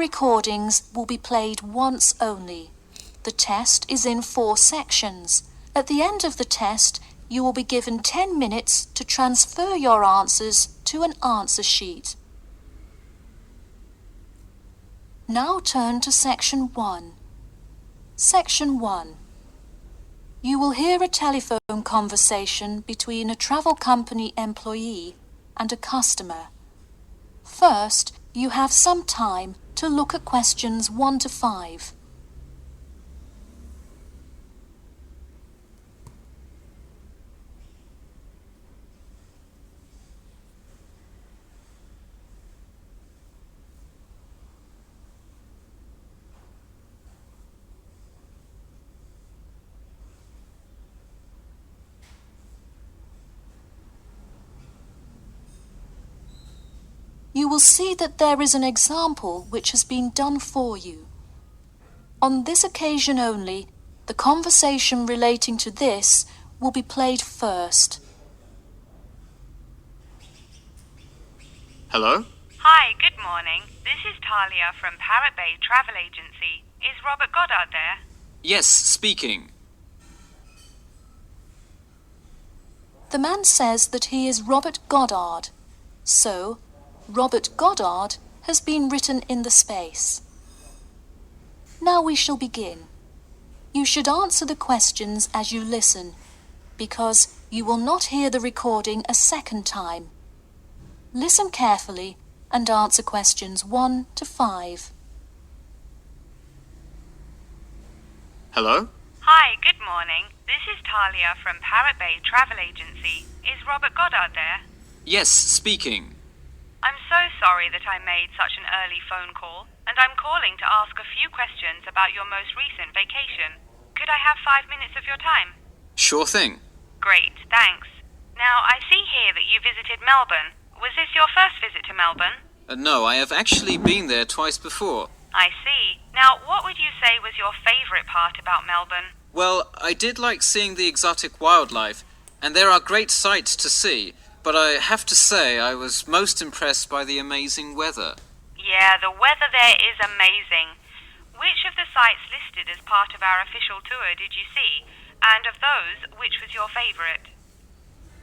recordings will be played once only. The test is in 4 sections. At the end of the test, you will be given 10 minutes to transfer your answers to an answer sheet. Now turn to Section 1. Section 1. You will hear a telephone conversation between a travel company employee and a customer. First, you have some time to look at questions 1 to 5. You will see that there is an example which has been done for you. On this occasion only, the conversation relating to this will be played first. Hello? Hi, good morning. This is Talia from Parrot Bay Travel Agency. Is Robert Goddard there? Yes, speaking. The man says that he is Robert Goddard. So, Robert Goddard has been written in the space. Now we shall begin. You should answer the questions as you listen, because you will not hear the recording a second time. Listen carefully and answer questions 1 to 5. Hello? Hi, good morning. This is Talia from Parrot Bay Travel Agency. Is Robert Goddard there? Yes, speaking. I'm so sorry that I made such an early phone call, and I'm calling to ask a few questions about your most recent vacation. Could I have 5 minutes of your time? Sure thing. Great, thanks. Now, I see here that you visited Melbourne. Was this your first visit to Melbourne? No, I have actually been there twice before. I see. Now, what would you say was your favourite part about Melbourne? Well, I did like seeing the exotic wildlife, and there are great sights to see, but I have to say I was most impressed by the amazing weather. Yeah, the weather there is amazing. Which of the sites listed as part of our official tour did you see? And of those, which was your favourite?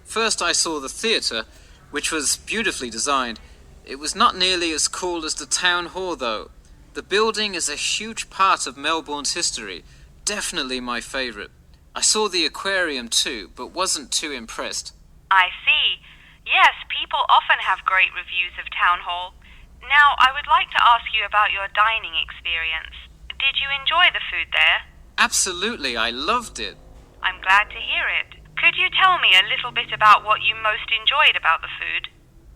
First I saw the theatre, which was beautifully designed. It was not nearly as cool as the town hall, though. The building is a huge part of Melbourne's history. Definitely my favourite. I saw the aquarium too, but wasn't too impressed. I see. Yes, people often have great reviews of Town Hall. Now, I would like to ask you about your dining experience. Did you enjoy the food there? Absolutely, I loved it. I'm glad to hear it. Could you tell me a little bit about what you most enjoyed about the food?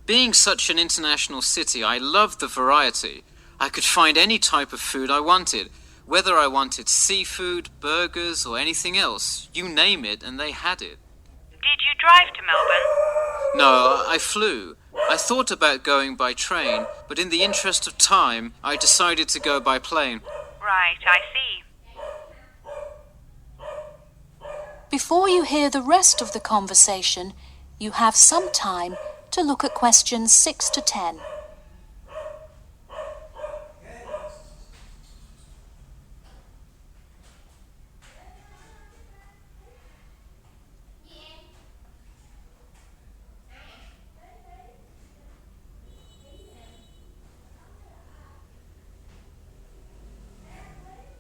Being such an international city, I loved the variety. I could find any type of food I wanted, whether I wanted seafood, burgers, or anything else. You name it, and they had it. Did you drive to Melbourne? No, I flew. I thought about going by train, but in the interest of time, I decided to go by plane. Right, I see. Before you hear the rest of the conversation, you have some time to look at questions 6 to 10.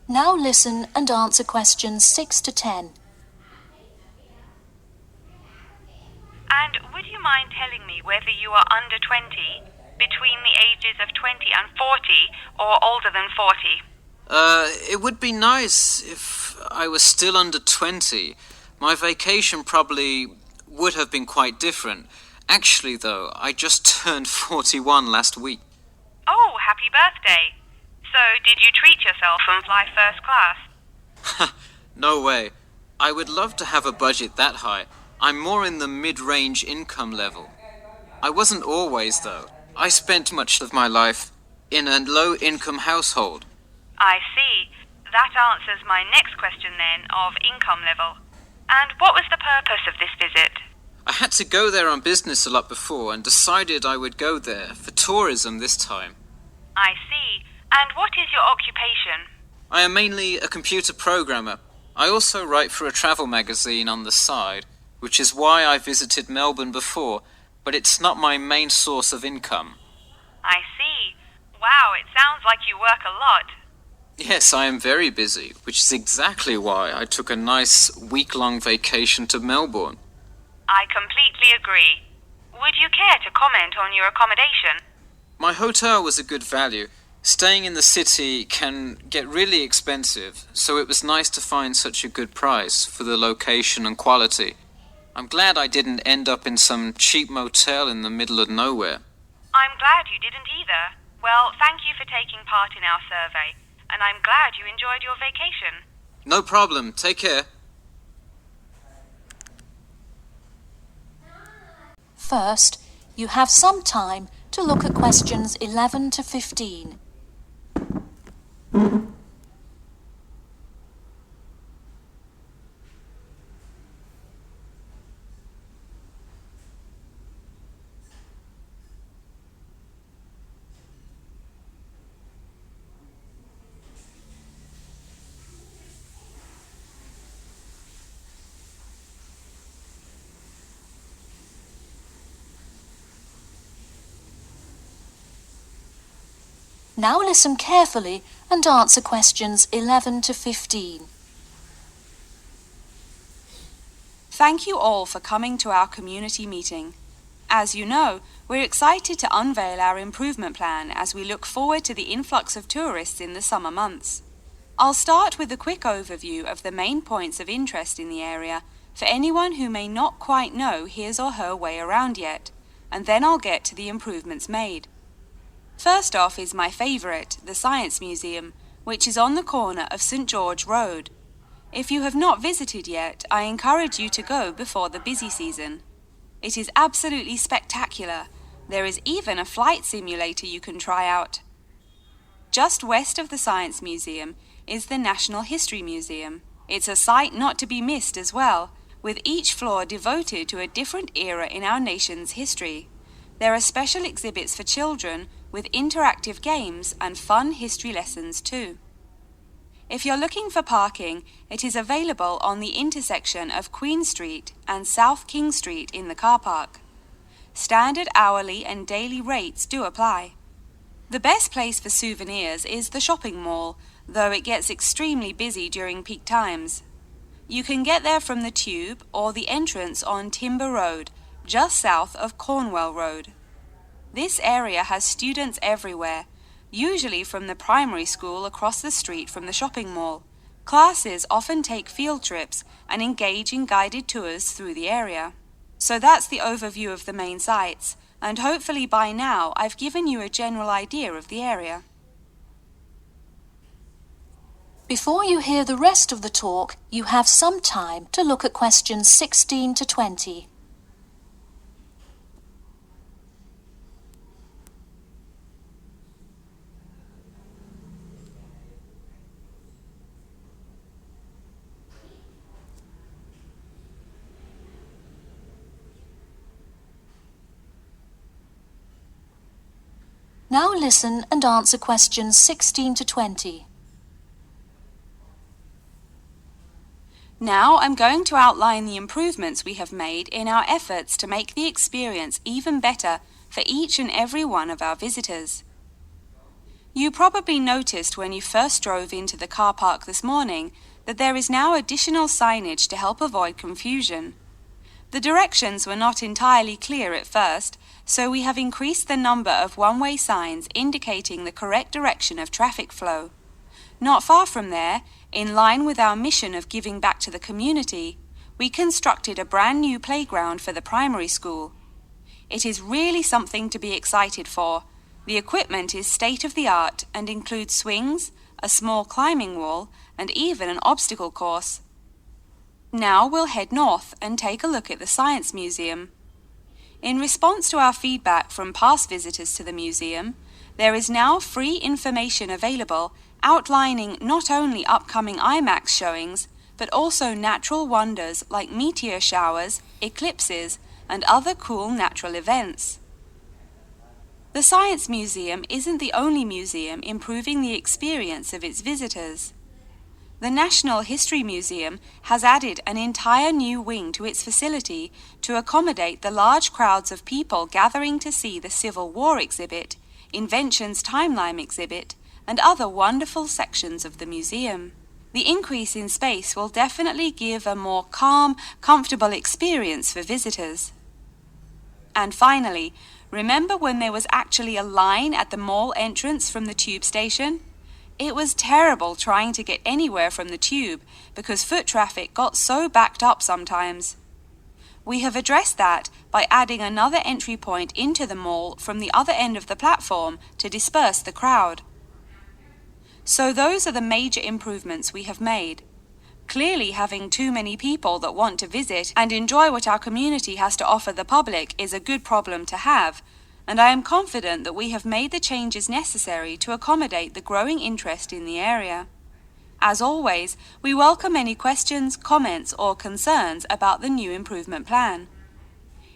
Now listen and answer questions 6 to 10. And would you mind telling me whether you are under 20, between the ages of 20 and 40, or older than 40? It would be nice if I was still under 20. My vacation probably would have been quite different. Actually, though, I just turned 41 last week. Oh, happy birthday. So, did you treat yourself and fly first class? No way. I would love to have a budget that high. I'm more in the mid-range income level. I wasn't always, though. I spent much of my life in a low-income household. I see. That answers my next question then, of income level. And what was the purpose of this visit? I had to go there on business a lot before and decided I would go there for tourism this time. I see. And what is your occupation? I am mainly a computer programmer. I also write for a travel magazine on the side, which is why I visited Melbourne before, but it's not my main source of income. I see. Wow, it sounds like you work a lot. Yes, I am very busy, which is exactly why I took a nice week-long vacation to Melbourne. I completely agree. Would you care to comment on your accommodation? My hotel was a good value. Staying in the city can get really expensive, so it was nice to find such a good price for the location and quality. I'm glad I didn't end up in some cheap motel in the middle of nowhere. I'm glad you didn't either. Well, thank you for taking part in our survey, and I'm glad you enjoyed your vacation. No problem. Take care. First, you have some time to look at questions 11 to 15. Now listen carefully and answer questions 11 to 15. Thank you all for coming to our community meeting. As you know, we're excited to unveil our improvement plan as we look forward to the influx of tourists in the summer months. I'll start with a quick overview of the main points of interest in the area for anyone who may not quite know his or her way around yet, and then I'll get to the improvements made. First off is my favourite, the Science Museum, which is on the corner of St George Road. If you have not visited yet, I encourage you to go before the busy season. It is absolutely spectacular. There is even a flight simulator you can try out. Just west of the Science Museum is the National History Museum. It's a sight not to be missed as well, with each floor devoted to a different era in our nation's history. There are special exhibits for children with interactive games and fun history lessons too. If you're looking for parking, it is available on the intersection of Queen Street and South King Street in the car park. Standard hourly and daily rates do apply. The best place for souvenirs is the shopping mall, though it gets extremely busy during peak times. You can get there from the Tube or the entrance on Timber Road, just south of Cornwell Road. This area has students everywhere, usually from the primary school across the street from the shopping mall. Classes often take field trips and engage in guided tours through the area. So that's the overview of the main sites, and hopefully by now I've given you a general idea of the area. Before you hear the rest of the talk, you have some time to look at questions 16 to 20. Now listen and answer questions 16 to 20. Now I'm going to outline the improvements we have made in our efforts to make the experience even better for each and every one of our visitors. You probably noticed when you first drove into the car park this morning that there is now additional signage to help avoid confusion. The directions were not entirely clear at first, so we have increased the number of one-way signs indicating the correct direction of traffic flow. Not far from there, in line with our mission of giving back to the community, we constructed a brand new playground for the primary school. It is really something to be excited for. The equipment is state-of-the-art and includes swings, a small climbing wall, and even an obstacle course. Now we'll head north and take a look at the Science Museum. In response to our feedback from past visitors to the museum, there is now free information available outlining not only upcoming IMAX showings, but also natural wonders like meteor showers, eclipses, and other cool natural events. The Science Museum isn't the only museum improving the experience of its visitors. The National History Museum has added an entire new wing to its facility to accommodate the large crowds of people gathering to see the Civil War exhibit, Inventions Timeline exhibit, and other wonderful sections of the museum. The increase in space will definitely give a more calm, comfortable experience for visitors. And finally, remember when there was actually a line at the mall entrance from the tube station? It was terrible trying to get anywhere from the tube because foot traffic got so backed up sometimes. We have addressed that by adding another entry point into the mall from the other end of the platform to disperse the crowd. So those are the major improvements we have made. Clearly, having too many people that want to visit and enjoy what our community has to offer the public is a good problem to have, and I am confident that we have made the changes necessary to accommodate the growing interest in the area. As always, we welcome any questions, comments, or concerns about the new improvement plan.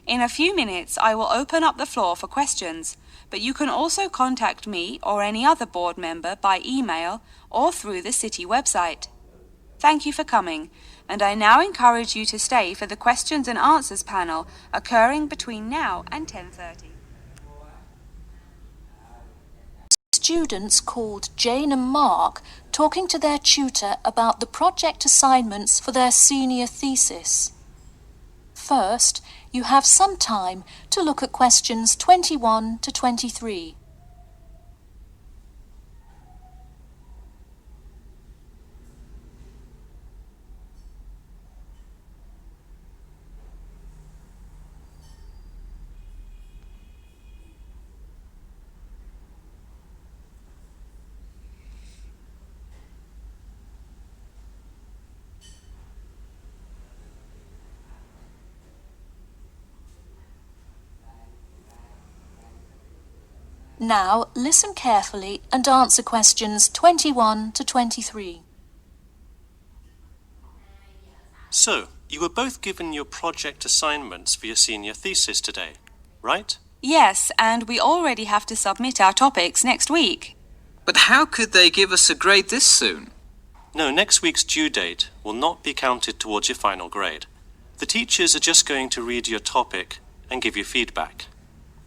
In a few minutes, I will open up the floor for questions, but you can also contact me or any other board member by email or through the city website. Thank you for coming, and I now encourage you to stay for the questions and answers panel occurring between now and 10:30. Students called Jane and Mark talking to their tutor about the project assignments for their senior thesis. First, you have some time to look at questions 21 to 23. Now, listen carefully and answer questions 21 to 23. So, you were both given your project assignments for your senior thesis today, right? Yes, and we already have to submit our topics next week. But how could they give us a grade this soon? No, next week's due date will not be counted towards your final grade. The teachers are just going to read your topic and give you feedback.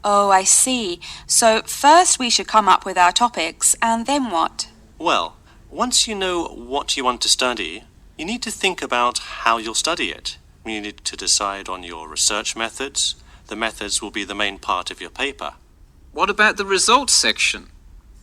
Oh, I see. So first we should come up with our topics, and then what? Well, once you know what you want to study, you need to think about how you'll study it. You need to decide on your research methods. The methods will be the main part of your paper. What about the results section?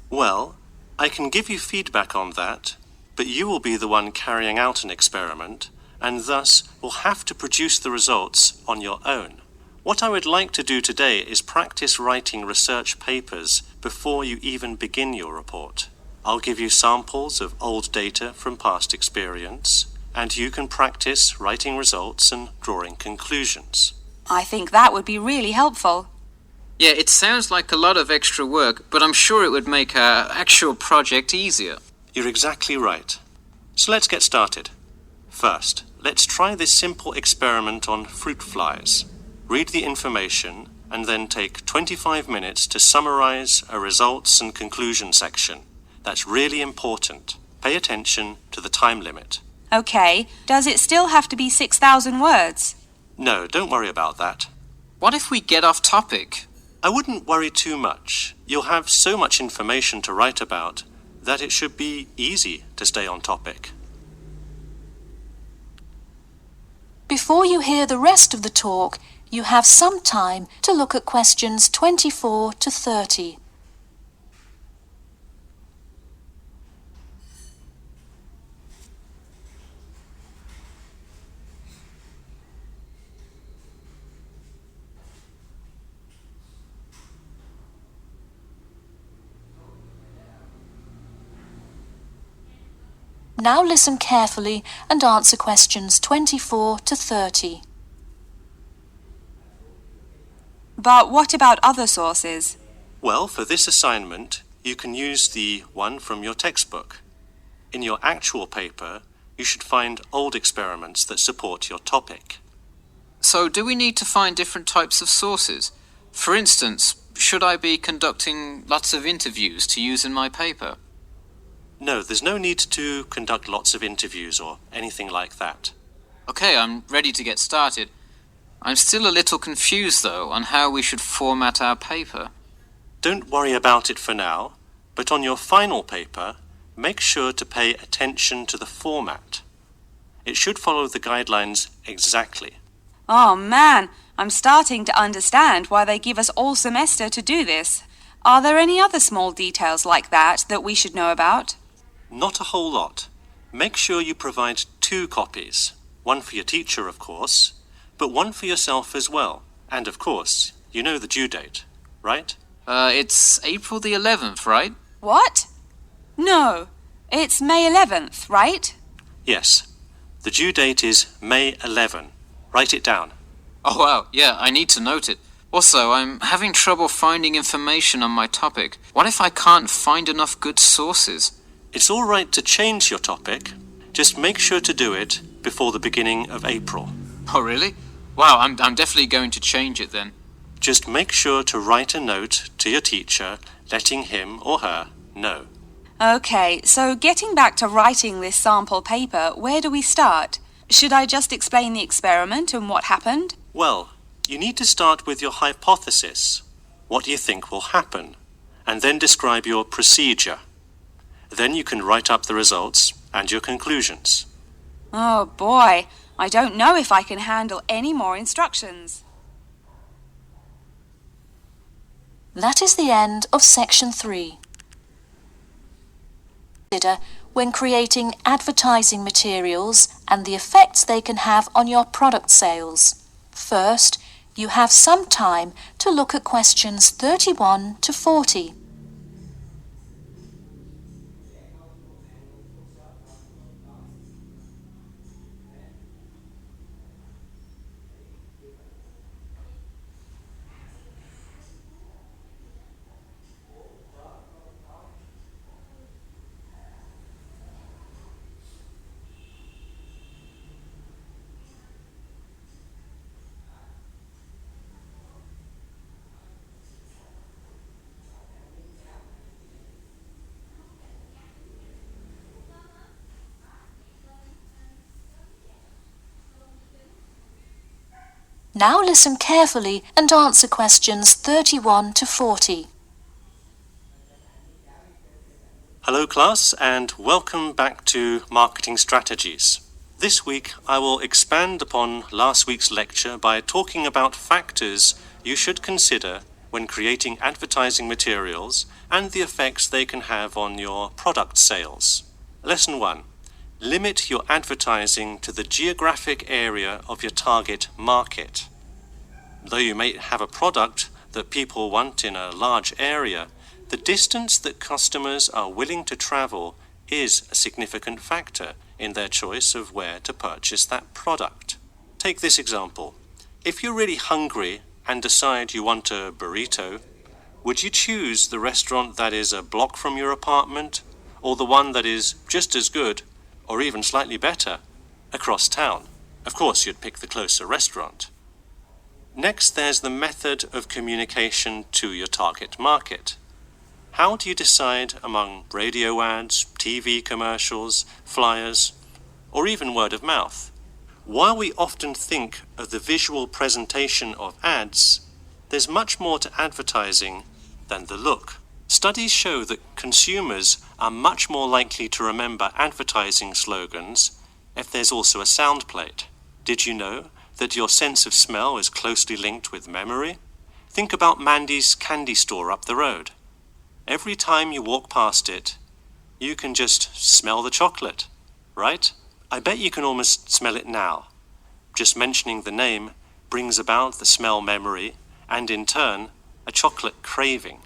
Well, I can give you feedback on that, but you will be the one carrying out an experiment, and thus will have to produce the results on your own. What I would like to do today is practice writing research papers before you even begin your report. I'll give you samples of old data from past experience, and you can practice writing results and drawing conclusions. I think that would be really helpful. Yeah, it sounds like a lot of extra work, but I'm sure it would make our actual project easier. You're exactly right. So let's get started. First, let's try this simple experiment on fruit flies. Read the information and then take 25 minutes to summarize a results and conclusion section. That's really important. Pay attention to the time limit. Okay, does it still have to be 6,000 words? No, don't worry about that. What if we get off topic? I wouldn't worry too much. You'll have so much information to write about that it should be easy to stay on topic. Before you hear the rest of the talk, you have some time to look at questions 24 to 30. Now listen carefully and answer questions 24 to 30. But what about other sources? Well, for this assignment, you can use the one from your textbook. In your actual paper, you should find old experiments that support your topic. So do we need to find different types of sources? For instance, should I be conducting lots of interviews to use in my paper? No, there's no need to conduct lots of interviews or anything like that. Okay, I'm ready to get started. I'm still a little confused, though, on how we should format our paper. Don't worry about it for now, but on your final paper, make sure to pay attention to the format. It should follow the guidelines exactly. Oh man, I'm starting to understand why they give us all semester to do this. Are there any other small details like that we should know about? Not a whole lot. Make sure you provide 2 copies. One for your teacher, of course, but one for yourself as well. And of course, you know the due date, right? It's April the 11th, right? What? No, it's May 11th, right? Yes. The due date is May 11. Write it down. Oh wow, yeah, I need to note it. Also, I'm having trouble finding information on my topic. What if I can't find enough good sources? It's all right to change your topic. Just make sure to do it before the beginning of April. Oh really? Wow, I'm definitely going to change it then. Just make sure to write a note to your teacher letting him or her know. Okay, so getting back to writing this sample paper, where do we start? Should I just explain the experiment and what happened? Well, you need to start with your hypothesis. What do you think will happen? And then describe your procedure. Then you can write up the results and your conclusions. Oh boy, I don't know if I can handle any more instructions. That is the end of section 3. Consider when creating advertising materials and the effects they can have on your product sales. First, you have some time to look at questions 31 to 40. Now listen carefully and answer questions 31 to 40. Hello class and welcome back to Marketing Strategies. This week I will expand upon last week's lecture by talking about factors you should consider when creating advertising materials and the effects they can have on your product sales. Lesson 1. Limit your advertising to the geographic area of your target market. Though you may have a product that people want in a large area, the distance that customers are willing to travel is a significant factor in their choice of where to purchase that product. Take this example. If you're really hungry and decide you want a burrito, would you choose the restaurant that is a block from your apartment or the one that is just as good or even slightly better across town? Of course, you'd pick the closer restaurant. Next, there's the method of communication to your target market. How do you decide among radio ads, TV commercials, flyers, or even word of mouth? While we often think of the visual presentation of ads, there's much more to advertising than the look. Studies show that consumers are much more likely to remember advertising slogans if there's also a sound plate. Did you know that your sense of smell is closely linked with memory? Think about Mandy's candy store up the road. Every time you walk past it, you can just smell the chocolate, right? I bet you can almost smell it now. Just mentioning the name brings about the smell memory and in turn, a chocolate craving.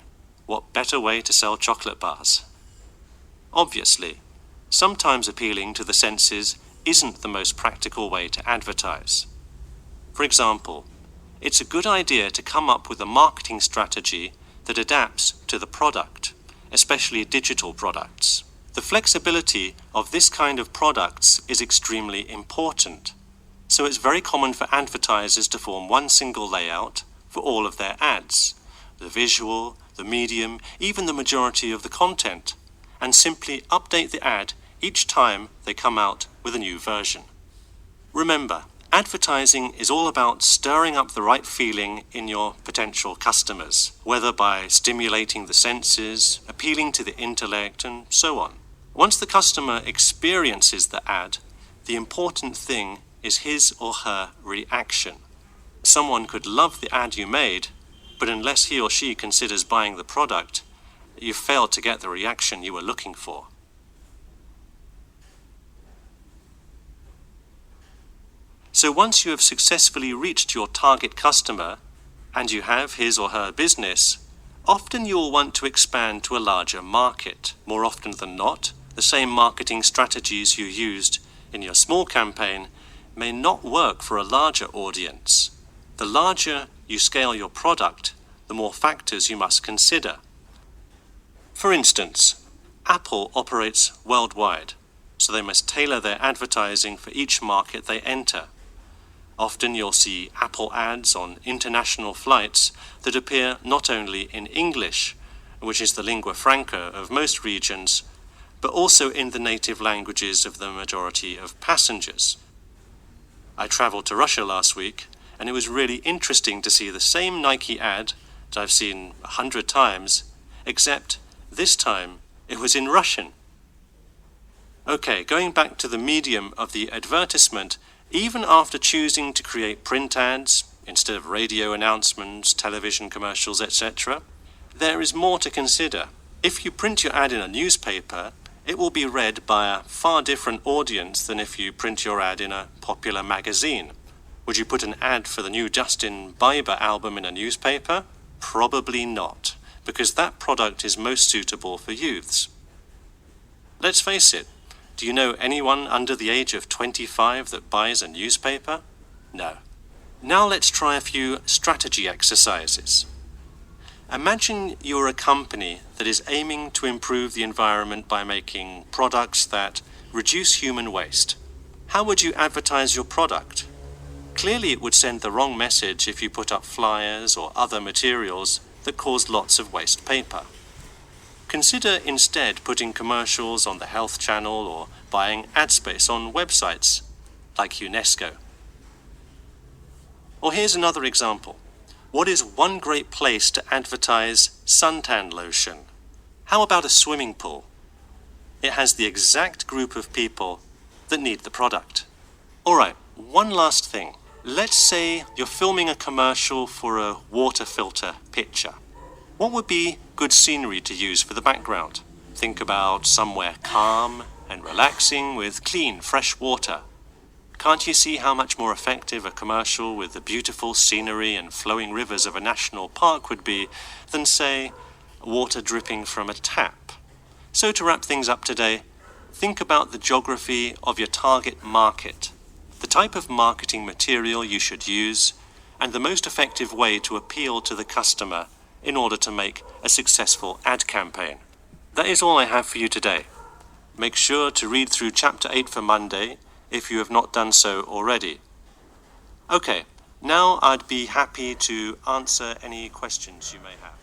What better way to sell chocolate bars? Obviously, sometimes appealing to the senses isn't the most practical way to advertise. For example, it's a good idea to come up with a marketing strategy that adapts to the product, especially digital products. The flexibility of this kind of products is extremely important, so it's very common for advertisers to form one single layout for all of their ads, the visual, the medium, even the majority of the content, and simply update the ad each time they come out with a new version. Remember, advertising is all about stirring up the right feeling in your potential customers, whether by stimulating the senses, appealing to the intellect, and so on. Once the customer experiences the ad, the important thing is his or her reaction. Someone could love the ad you made, but unless he or she considers buying the product, you've failed to get the reaction you were looking for. So once you have successfully reached your target customer, and you have his or her business, often you'll want to expand to a larger market. More often than not, the same marketing strategies you used in your small campaign may not work for a larger audience. The larger you scale your product, the more factors you must consider. For instance, Apple operates worldwide, so they must tailor their advertising for each market they enter. Often you'll see Apple ads on international flights that appear not only in English, which is the lingua franca of most regions, but also in the native languages of the majority of passengers. I traveled to Russia last week, and it was really interesting to see the same Nike ad that I've seen 100 times, except this time it was in Russian. Okay, going back to the medium of the advertisement, even after choosing to create print ads instead of radio announcements, television commercials, etc., there is more to consider. If you print your ad in a newspaper, it will be read by a far different audience than if you print your ad in a popular magazine. Would you put an ad for the new Justin Bieber album in a newspaper? Probably not, because that product is most suitable for youths. Let's face it, do you know anyone under the age of 25 that buys a newspaper? No. Now let's try a few strategy exercises. Imagine you're a company that is aiming to improve the environment by making products that reduce human waste. How would you advertise your product? Clearly it would send the wrong message if you put up flyers or other materials that cause lots of waste paper. Consider instead putting commercials on the Health Channel or buying ad space on websites like UNESCO. Or here's another example. What is one great place to advertise suntan lotion? How about a swimming pool? It has the exact group of people that need the product. Alright, one last thing. Let's say you're filming a commercial for a water filter pitcher. What would be good scenery to use for the background? Think about somewhere calm and relaxing with clean, fresh water. Can't you see how much more effective a commercial with the beautiful scenery and flowing rivers of a national park would be than, say, water dripping from a tap? So to wrap things up today, think about the geography of your target market, the type of marketing material you should use, and the most effective way to appeal to the customer in order to make a successful ad campaign. That is all I have for you today. Make sure to read through Chapter 8 for Monday if you have not done so already. Okay, now I'd be happy to answer any questions you may have.